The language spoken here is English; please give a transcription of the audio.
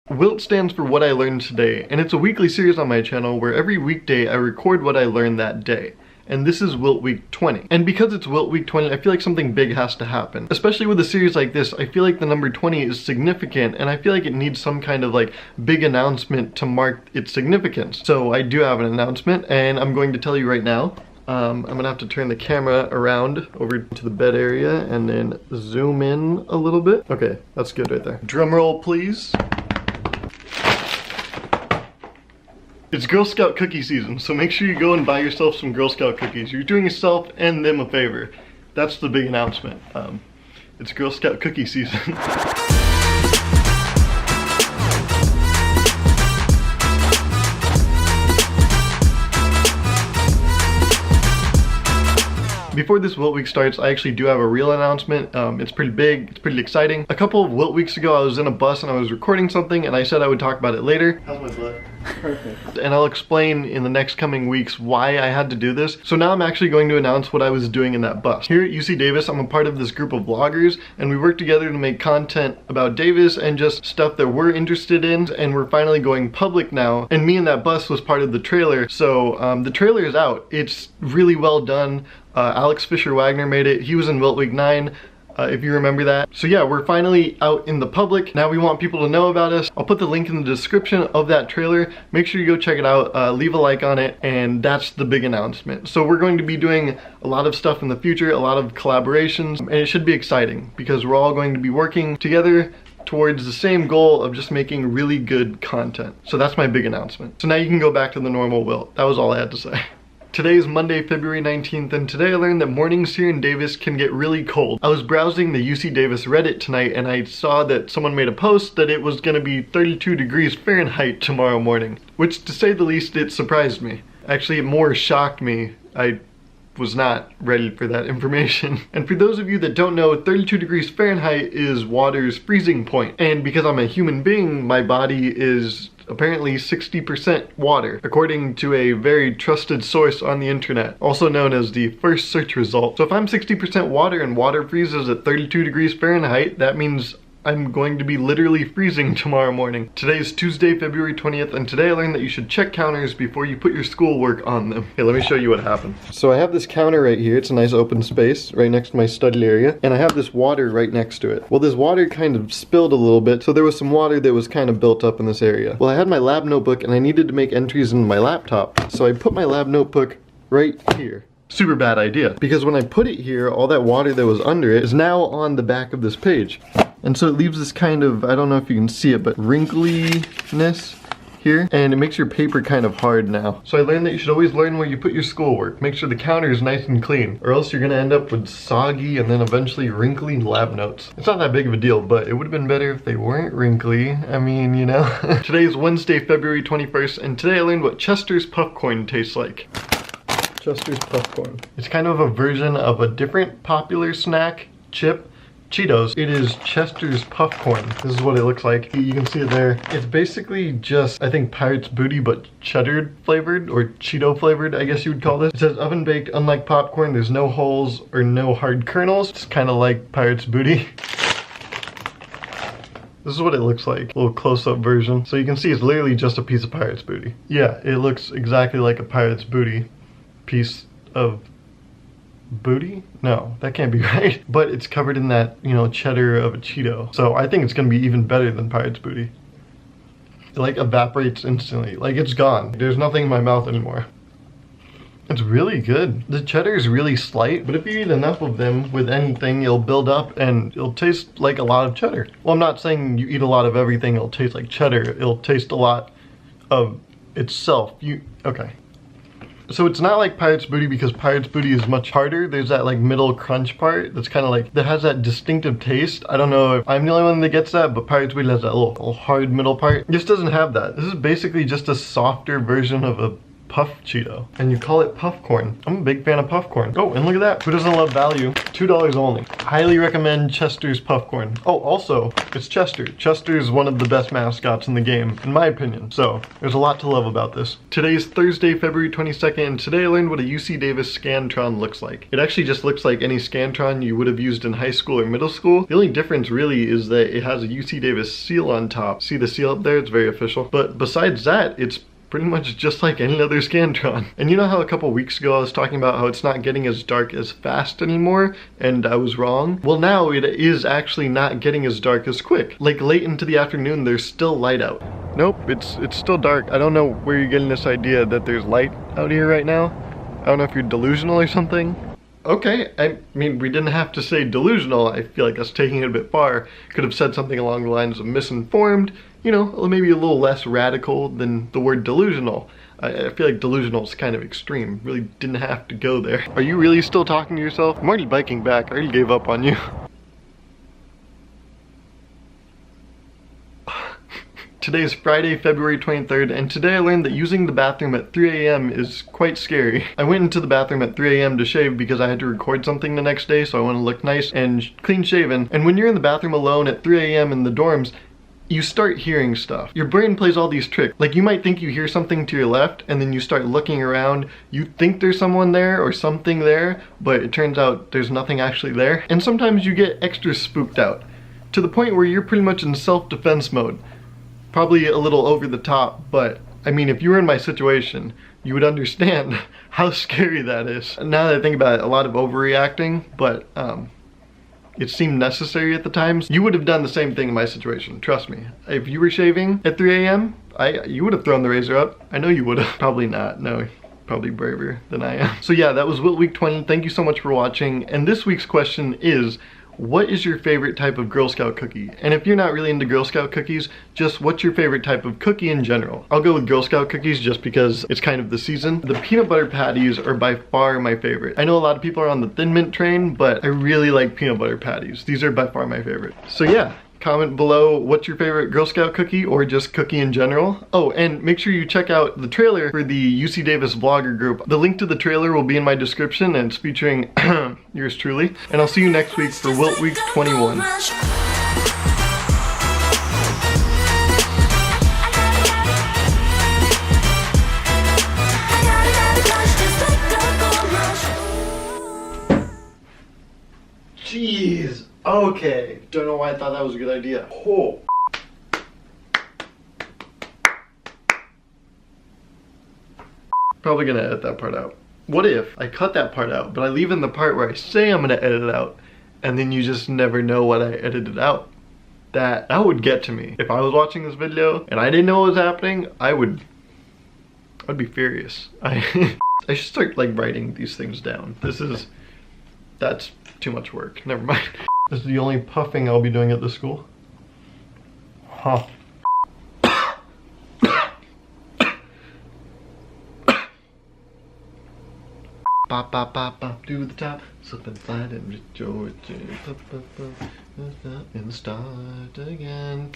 WILT stands for What I Learned Today, and it's a weekly series on my channel where every weekday I record what I learned that day. And this is WILT Week 20. And because it's WILT Week 20, I feel like something big has to happen. Especially with a series like this, I feel like the number 20 is significant, and I feel like it needs some kind of like big announcement to mark its significance. So I do have an announcement, and I'm going to tell you right now. I'm gonna have to turn the camera around over to the bed area and then zoom in a little bit. Okay, that's good right there. Drum roll, please. It's Girl Scout cookie season, so make sure you go and buy yourself some Girl Scout cookies. You're doing yourself and them a favor. That's the big announcement. It's Girl Scout cookie season. Before this WILT week starts, I actually do have a real announcement. It's pretty big, it's pretty exciting. A couple of WILT weeks ago, I was in a bus and I was recording something and I said I would talk about it later. How's my butt? Perfect. And I'll explain in the next coming weeks why I had to do this. So now I'm actually going to announce what I was doing in that bus. Here at UC Davis, I'm a part of this group of vloggers and we work together to make content about Davis and just stuff that we're interested in, and we're finally going public now. And me and that bus was part of the trailer. So the trailer is out. It's really well done. Alex Fisher-Wagner made it. He was in WILT Week 9, if you remember that. So yeah, we're finally out in the public. Now we want people to know about us. I'll put the link in the description of that trailer. Make sure you go check it out, leave a like on it, and that's the big announcement. So we're going to be doing a lot of stuff in the future, a lot of collaborations, and it should be exciting because we're all going to be working together towards the same goal of just making really good content. So that's my big announcement. So now you can go back to the normal WILT. That was all I had to say. Today is Monday, February 19th, and today I learned that mornings here in Davis can get really cold. I was browsing the UC Davis Reddit tonight and I saw that someone made a post that it was gonna be 32 degrees Fahrenheit tomorrow morning, which to say the least, it surprised me. Actually, it more shocked me. I was not ready for that information. And for those of you that don't know, 32 degrees Fahrenheit is water's freezing point. And because I'm a human being, my body is apparently 60% water, according to a very trusted source on the internet, also known as the first search result. So if I'm 60% water and water freezes at 32 degrees Fahrenheit, that means I'm going to be literally freezing tomorrow morning. Today is Tuesday, February 20th, and today I learned that you should check counters before you put your schoolwork on them. Okay, let me show you what happened. So I have this counter right here. It's a nice open space right next to my study area, and I have this water right next to it. Well, this water kind of spilled a little bit, so there was some water that was kind of built up in this area. Well, I had my lab notebook and I needed to make entries in my laptop, so I put my lab notebook right here. Super bad idea, because when I put it here, all that water that was under it is now on the back of this page. And so it leaves this kind of, I don't know if you can see it, but wrinkliness here, and it makes your paper kind of hard now. So I learned that you should always learn where you put your schoolwork. Make sure the counter is nice and clean, or else you're gonna end up with soggy and then eventually wrinkly lab notes. It's not that big of a deal, but it would have been better if they weren't wrinkly. I mean, you know. Today is Wednesday, February 21st, and today I learned what Chester's Puffcorn tastes like. Chester's Puffcorn. It's kind of a version of a different popular snack, chip, Cheetos. It is Chester's Puffcorn. This is what it looks like. You can see it there. It's basically just, I think, Pirate's Booty, but cheddar flavored, or Cheeto flavored, I guess you would call this. It says oven baked. Unlike popcorn, there's no holes or no hard kernels. It's kind of like Pirate's Booty. This is what it looks like, a little close-up version. So you can see it's literally just a piece of Pirate's Booty. Yeah, it looks exactly like a Pirate's Booty piece of booty? No, that can't be right. But it's covered in that, you know, cheddar of a Cheeto. So I think it's gonna be even better than Pirate's Booty. It like evaporates instantly. Like it's gone. There's nothing in my mouth anymore. It's really good. The cheddar is really slight, but if you eat enough of them with anything, it'll build up and it'll taste like a lot of cheddar. Well, I'm not saying you eat a lot of everything, it'll taste like cheddar. It'll taste a lot of itself. Okay. So it's not like Pirate's Booty because Pirate's Booty is much harder. There's that like middle crunch part that's kind of like, that has that distinctive taste. I don't know if I'm the only one that gets that, but Pirate's Booty has that little hard middle part. This doesn't have that. This is basically just a softer version of a Puff Cheeto. And you call it Puffcorn. I'm a big fan of Puffcorn. Oh, and look at that. Who doesn't love value? $2 only. Highly recommend Chester's Puffcorn. Oh, also, it's Chester. Chester's one of the best mascots in the game, in my opinion. So, there's a lot to love about this. Today's Thursday, February 22nd, and today I learned what a UC Davis Scantron looks like. It actually just looks like any Scantron you would have used in high school or middle school. The only difference really is that it has a UC Davis seal on top. See the seal up there? It's very official. But besides that, it's pretty much just like any other Scantron. And you know how a couple weeks ago I was talking about how it's not getting as dark as fast anymore, and I was wrong? Well, now it is actually not getting as dark as quick. Like late into the afternoon, there's still light out. Nope, it's still dark. I don't know where you're getting this idea that there's light out here right now. I don't know if you're delusional or something. Okay, I mean, we didn't have to say delusional. I feel like that's taking it a bit far. Could have said something along the lines of misinformed, you know, maybe a little less radical than the word delusional. I feel like delusional is kind of extreme. Really didn't have to go there. Are you really still talking to yourself? I'm already biking back. I already gave up on you. Today is Friday, February 23rd, and today I learned that using the bathroom at 3 a.m. is quite scary. I went into the bathroom at 3 a.m. to shave because I had to record something the next day, so I want to look nice and clean shaven. And when you're in the bathroom alone at 3 a.m. in the dorms, you start hearing stuff. Your brain plays all these tricks. Like you might think you hear something to your left, and then you start looking around. You think there's someone there or something there, but it turns out there's nothing actually there. And sometimes you get extra spooked out, to the point where you're pretty much in self-defense mode. Probably a little over the top, but I mean, if you were in my situation, you would understand how scary that is. Now that I think about it, a lot of overreacting, but it seemed necessary at the time. You would have done the same thing in my situation, trust me. If you were shaving at 3 a.m., you would have thrown the razor up. I know you would have. Probably not, no. Probably braver than I am. So yeah, that was WILT Week 20. Thank you so much for watching. And this week's question is, what is your favorite type of Girl Scout cookie? And if you're not really into Girl Scout cookies, just what's your favorite type of cookie in general? I'll go with Girl Scout cookies just because it's kind of the season. The peanut butter patties are by far my favorite. I know a lot of people are on the Thin Mint train, but I really like peanut butter patties. These are by far my favorite. So yeah. Comment below what's your favorite Girl Scout cookie or just cookie in general. Oh, and make sure you check out the trailer for the UC Davis vlogger group. The link to the trailer will be in my description, and it's featuring yours truly. And I'll see you next week for WILT Week 21. Jeez. Okay. Don't know why I thought that was a good idea. Oh. Probably gonna edit that part out. What if I cut that part out, but I leave in the part where I say I'm gonna edit it out, and then you just never know what I edited out? That would get to me. If I was watching this video and I didn't know what was happening, I'd be furious. I should start like writing these things down. That's too much work. Never mind. This is the only puffing I'll be doing at the school. Huh. Bop, bop, bop, bop, to the top. Slip and slide and rejoice. And start again.